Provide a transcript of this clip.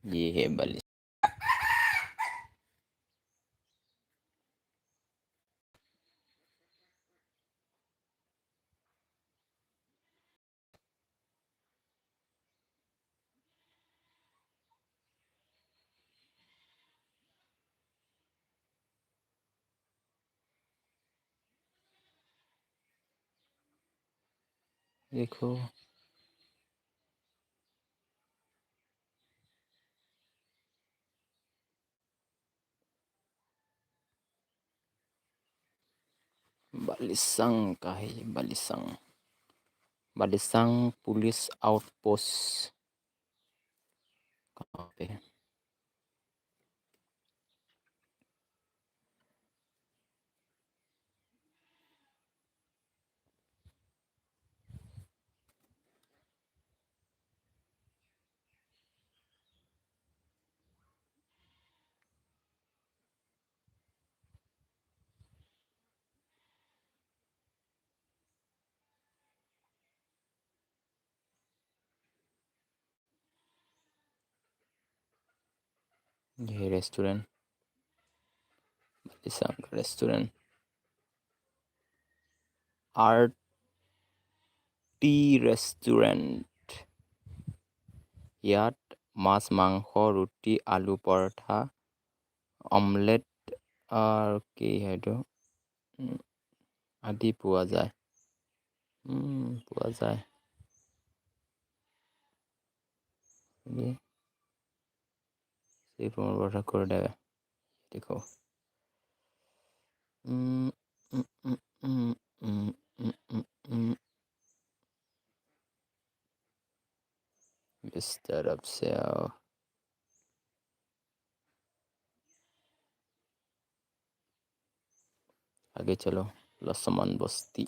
ये है बालिश। देखो बालिशंग का है ये, बालिशंग। बालिशंग पुलिस आउटपोस्ट कहाँ पे है? ये restaurant, Balishang restaurant. Art tea restaurant. ইয়াত মাছ, মাংস, ৰুটি, আলু পৰঠা, অমলেট আৰু কি সেইটো আদি পোৱা যায়। পোৱা যায়। ये सिर्फ पराठा कर देगा। देखो इस तरफ से आओ। आगे चलो, लसमन बस्ती।